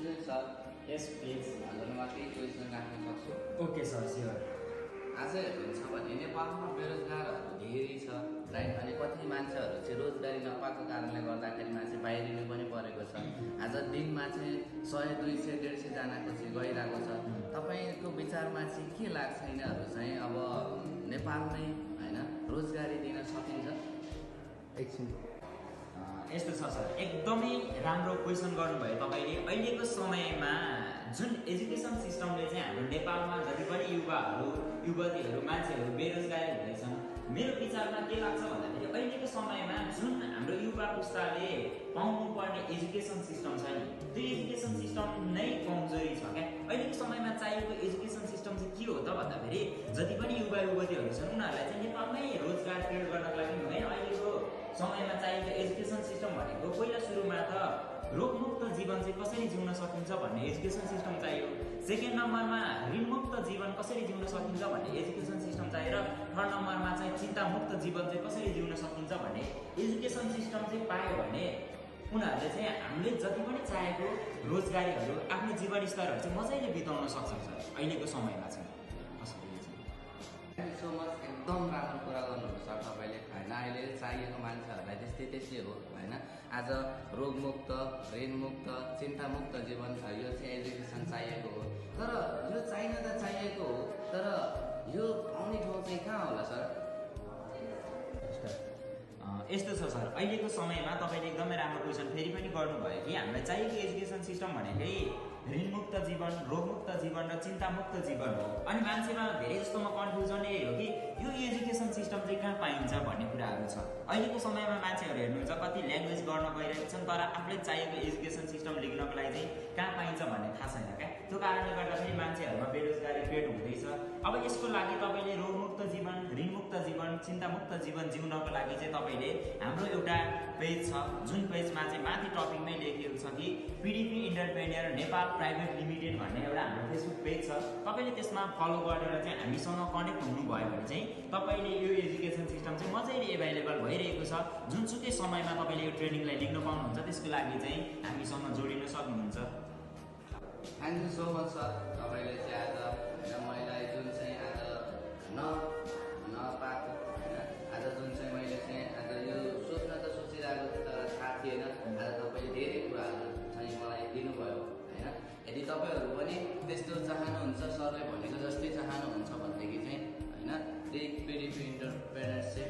चाहिँ sir yes please. हजुरमा केही question राख्न सक्छु? Okay sir, sure. आज हेर्नुहुन्छ भने नेपालमा बेरोजगारहरू धेरै छ, राइट? अनि कति मान्छेहरू चाहिँ रोजगारी नपाएको कारणले गर्दाखेरि मान्छे बाहिरिनु पनि परेको छ। आज दिनमा चाहिँ 100, 200, 150जनाको चाहिँ गइरहेको छ। तपाईँको विचारमा चाहिँ के लाग्छ यिनीहरू चाहिँ अब नेपालमै होइन रोजगारी दिन सकिन्छ? एकछिन यस्तो छ सर, एकदमै राम्रो क्वेसन गर्नुभयो तपाईँले। अहिलेको समयमा जुन एजुकेसन सिस्टमले चाहिँ हाम्रो नेपालमा जति पनि युवाहरू युवतीहरू मान्छेहरू बेरोजगारी हुँदैछन्, मेरो विचारमा के लाग्छ भन्दाखेरि अहिलेको समयमा जुन हाम्रो युवा पुस्ताले पाउनुपर्ने एजुकेसन सिस्टम छ नि, त्यो एजुकेसन सिस्टम नै कमजोरी छ क्या। अहिलेको समयमा चाहिएको एजुकेसन सिस्टम चाहिँ के हो त भन्दाखेरि जति पनि युवा युवतीहरू छन् उनीहरूलाई चाहिँ नेपालमै रोजगार क्रिएट गर्नको लागि है अहिलेको समयमा चाहिएको एजुकेसन सिस्टम भनेको पहिला सुरुमा त रोगमुक्त जीवन चाहिँ कसरी जिउन सकिन्छ भन्ने एजुकेसन सिस्टम चाहियो। सेकेन्ड नम्बरमा ऋणमुक्त जीवन कसरी जिउन सकिन्छ भन्ने एजुकेसन सिस्टम चाहियो। र थर्ड नम्बरमा चाहिँ चिन्तामुक्त जीवन चाहिँ कसरी जिउन सकिन्छ भन्ने एजुकेसन सिस्टम चाहिँ पायो भने उनीहरूले चाहिँ हामीले जति पनि चाहेको रोजगारीहरू आफ्नो जीवन स्तरहरू चाहिँ मजाले बिताउन सक्छन् सर अहिलेको समयमा चाहिँ। थ्याङ्क यू सो मच, एकदम राम्रो कुरा गर्नुहुन्छ सर तपाईँले होइन। अहिले चाहिएको मान्छेहरूलाई त्यस्तै हो होइन। आज रोगमुक्त, ऋणमुक्त, चिन्तामुक्त जीवन यो चाहिँ एजुकेसन चाहिएको हो। तर यो चाहिन त चाहिएको हो, तर यो पाउने ठाउँ चाहिँ कहाँ होला सर? यस्तो छ सर, अहिलेको समयमा तपाईँले एकदमै राम्रो क्वेसन फेरि पनि गर्नुभयो कि हामीलाई चाहिएको एजुकेसन सिस्टम भनेकै ऋणमुक्त जीवन, रोगमुक्त जीवन र चिन्तामुक्त जीवन हो। अनि मान्छेमा धेरै जस्तोमा कन्फ्युजन यही हो कि यो एजुकेसन सिस्टम चाहिँ कहाँ पाइन्छ भन्ने कुराहरू छ। अहिलेको समयमा मान्छेहरू हेर्नुहुन्छ कति ल्याङ्ग्वेज गर्न गइरहेको छन्, तर आफूले चाहिएको एजुकेसन सिस्टम लेख्नको लागि चाहिँ कहाँ पाइन्छ भन्ने थाहा छैन क्या। त्यो कारणले गर्दाखेरि मान्छेहरूमा बेरोजगारी क्रिएट हुँदैछ। अब यसको लागि तपाईँले रोगमुक्त जीवन, ऋणमुक्त जीवन, चिन्तामुक्त जीवन जिउनको लागि चाहिँ तपाईँले हाम्रो एउटा पेज छ, जुन पेजमा चाहिँ माथि टपिकमै लेखिएको छ कि पिडिपी इन्टरप्रेन्योर नेपाल प्राइभेट लिमिटेड भन्ने एउटा हाम्रो फेसबुक पेज छ। तपाईँले त्यसमा फलो गरेर चाहिँ हामीसँग कनेक्ट हुनुभयो भने चाहिँ तपाईँले यो एजुकेसन सिस्टम चाहिँ मजाले एभाइलेबल भइरहेको छ। जुनसुकै समयमा तपाईँले यो ट्रेनिङलाई लिन पाउनुहुन्छ, त्यसको लागि चाहिँ हामीसँग जोडिन सक्नुहुन्छ। Thank you so much sir, तपाईँले चाहिँ आज होइन मलाई जुन चाहिँ आज नपाएको होइन, आज जुन चाहिँ मैले चाहिँ आज यो सोच्न त सोचिरहेको थिएँ तर थाहा थिएन। आज तपाईँले धेरै कुराहरू चाहिँ मलाई दिनुभयो होइन। यदि तपाईँहरू पनि त्यस्तो चाहनुहुन्छ, सरले भनेको जस्तै चाहनुहुन्छ भनेदेखि चाहिँ होइन त्यही पिडिपी इन्टरप्रेन्योरसिप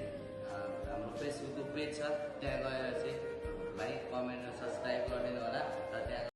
हाम्रो फेसबुकको पेज छ, त्यहाँ गएर चाहिँ लाइक, कमेन्ट र सब्सक्राइब गरिदिनु होला। र त्यहाँ